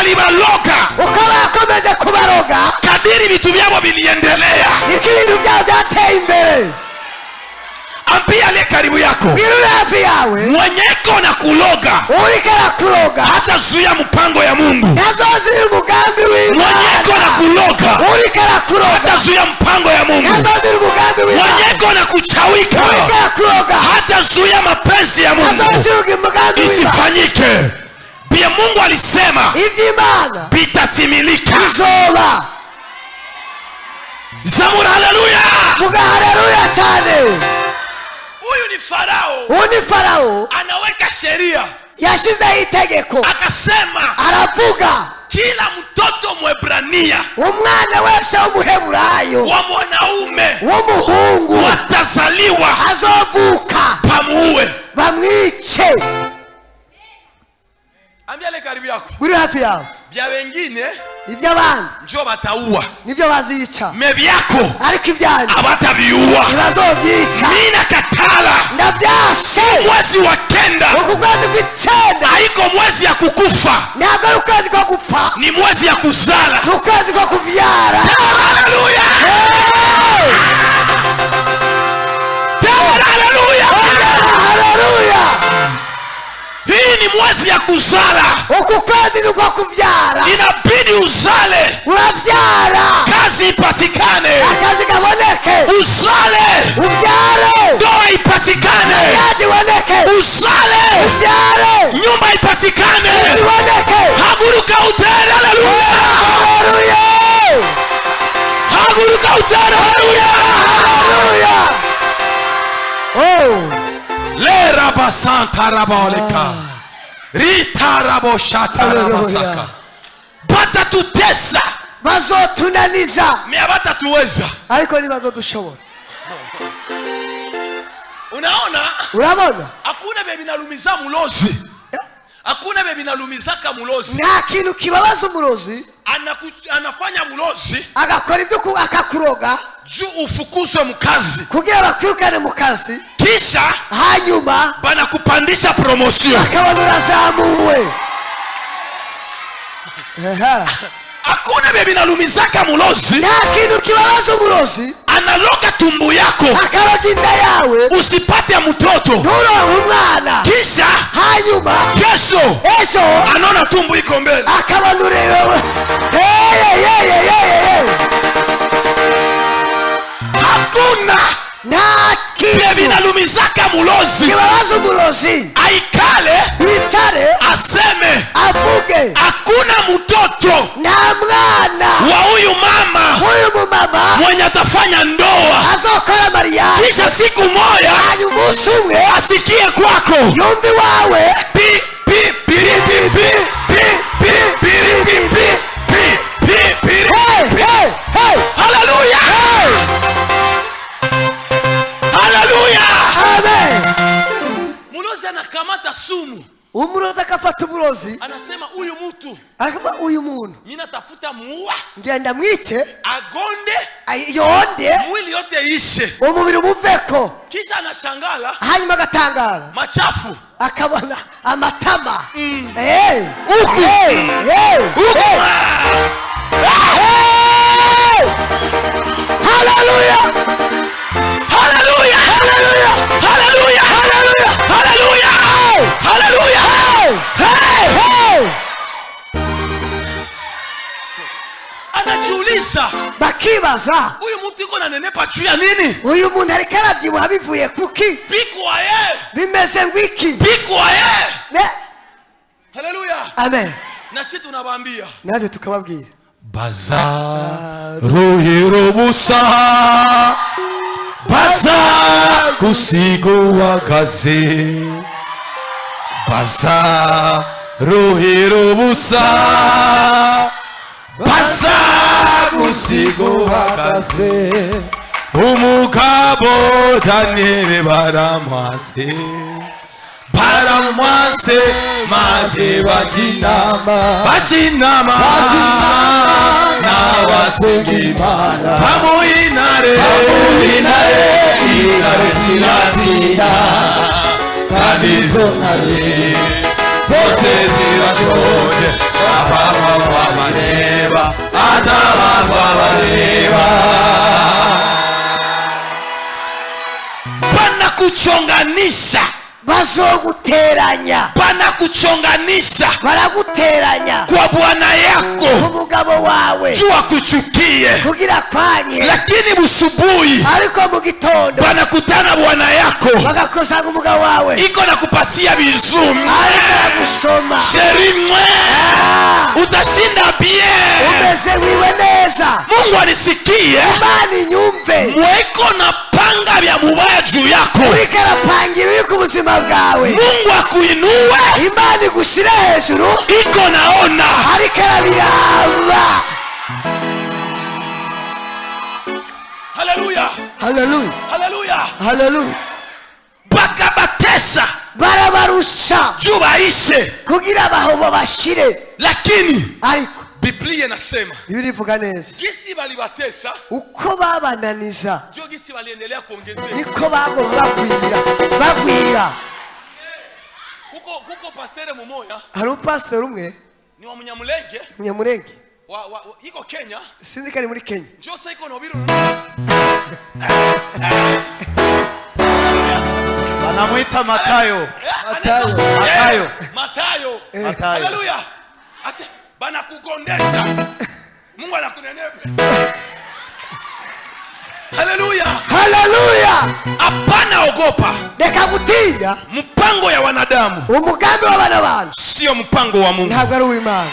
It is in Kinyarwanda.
walibaloga, ukaba yakomeje kubaroga, kadiri vitu vyao viliendelea, ibintu byabo byateye imbere. Ambia ale karibu yako, bwira hafi yawe, mwenyeko na kuloga urikera kuroga hata zuia mpango ya Mungu. nazozira umugambi w'Imana. Mwenyeko na kuloga urikera kuroga hata zuia mpango ya Mungu. nazozira umugambi w'Imana. Mwenyeko na kuchawika urikera kuroga hata zuia mapenzi ya Mungu nazozira umugambi w'Imana isifanyike. Bia Mungu alisema ivy'Imana bitatimilika. bizoba. Zamura haleluya. vuga haleluya cyane. Huyu ni Farao. Uni Farao Anaweka sheria, yashizeho itegeko, akasema aravuga kila mtoto Mwebrania umwana wese w'umuheburayo wa mwanaume w'umuhungu watazaliwa azovuka pamuue. bamwice. Ambia ale karibu yako, buri hafi yawe, bya wengine iby'abandi njoo bataua, nibyo bazica, mebi yako ariko ibyanjye abatabiua. ntibazovyica. Mina katala ndavyashe. mwezi wa kenda uku kwezi kw'icenda haiko mwezi ya kukufa, ntabwo ari ukwezi ko gupfa, ni mwezi ya kuzala. ni ukwezi ko kuvyara. Haleluya. Haleluya. Haleluya. Hii ni mwezi ya kuzala. uku kwezi ni ko kuvyara. Inabidi uzale, uravyara, kazi ipatikane, akazi kaboneke, uzale, uvyare, ndoa ipatikane, yaji boneke, uzale, uvyare, nyumba ipatikane. iboneke. Haguruka utere. Haleluya. Haleluya. Haguruka utere. Haleluya. Haleluya. Oh. Le rabasanta raboleka. Rita raboshata rabasaka. Bata tutesa, bazotunaniza mia bata tuweza. ariko ntibazodushobora. Unaona? urabona Hakuna bebi nalumiza mulozi. Hakuna bebi nalumizaka mulozi. nta kintu kibabaza umurozi Anafanya mulozi agakora ibyo akakuroga juu ufukuzwe mukazi, kugira bakwirukane mu kazi, kisha hanyuma banakupandisha promotion. akabona urazamuwe. Hakuna bebi nalumizaka mulozi nta kintu kibabaza umurozi analoga tumbu yako akaroga inda yawe usipate mtoto, nturonke umwana, kisha hanyuma kesho ejo anaona tumbu iko mbele. akabona ureba. Hakuna nta bebi kintu nalumizaka mulozi kibabaza umurozi aikale yicare aseme avuge hakuna mtoto nta mwana wa huyu mama huyu mumama mwenye atafanya ndoa, azokora mariage, kisha siku moja hanyuma umunsi umwe asikie kwako yumve wawe pi pi piri pi pi pi pi piri pi pi pi pi piri. Haleluya. Haleluya. Amen. Mulozi anakamata sumu, umurozi akafata umurozi anasema huyu mtu akavuga uyu muntu mimi natafuta muua, ngenda mwice agonde, yonde mwili yote ishe. umubiri umuveko, Kisha anashangala hanyuma agatangara machafu akabona amatama. Uku. Haleluya. Haleluya. Haleluya. Haleluya. Haleluya. Haleluya. Haleluya. Anajiuliza, bakibaza huyu mtu iko nanenepa juu ya nini? uyu muntu ariko arabyibuha bivuye kuki, Biko aye. bimeze ngwiki. Biko aye. Haleluya. Amen. Na sisi tunawaambia naje tukababwira bazaruhira busa, baza gusiga uhagaze, bazaruhira busa, baza gusiga uhagaze. Umugabo Daniel baramwase, baramwase maze bajinama n'abasenga Imana bamuhinare intare ziratinda kandi izo ntare zose zirashonje, ababa banakuchonganisha, bazoguteranya, banakuchonganisha baraguteranya kwa bwana yako umugabo wawe juu akuchukie, kugira kwanye, lakini busubuhi ariko mu gitondo banakutana bwana yako bagakosanga umugabo wawe iko na kupatia bizumi, ariko aragusoma. sheri mwe utashinda bien. Umeze wiwe neza, Mungu anisikie, Imana inyumve, mweko na panga vya mubaya juu yako, uriko arapanga ibibi ku buzima bwawe, Mungu akuinue, Imana igushire hejuru, iko naona. ariko arabiraba. Haleluya, Haleluya, haleluya. haleluya. Bakabatesa Barabarusha juu baishe, kugira bahobo bashire, lakini ariko Biblia inasema Biblia ivuga neza gisi balibatesa uko babananiza ndio gisi waliendelea kuongezeka. niko bagomba bagwira. Kuko pastere mumoya Hari umupasiteri umwe ni wa Munyamulenge Munyamurenge, iko Kenya, sinzi ko ari muri Kenya, njoo sasa iko na Obiru Wanamuita Matayo. Matayo. Matayo. Haleluya. Ase bana kugondesha. Mungu anakunenepe. Haleluya. haleluya. Hapana ogopa. Reka gutinya Mpango ya wanadamu umugambi w'abana bantu sio mpango wa Mungu. ntabwo ari uw'Imana.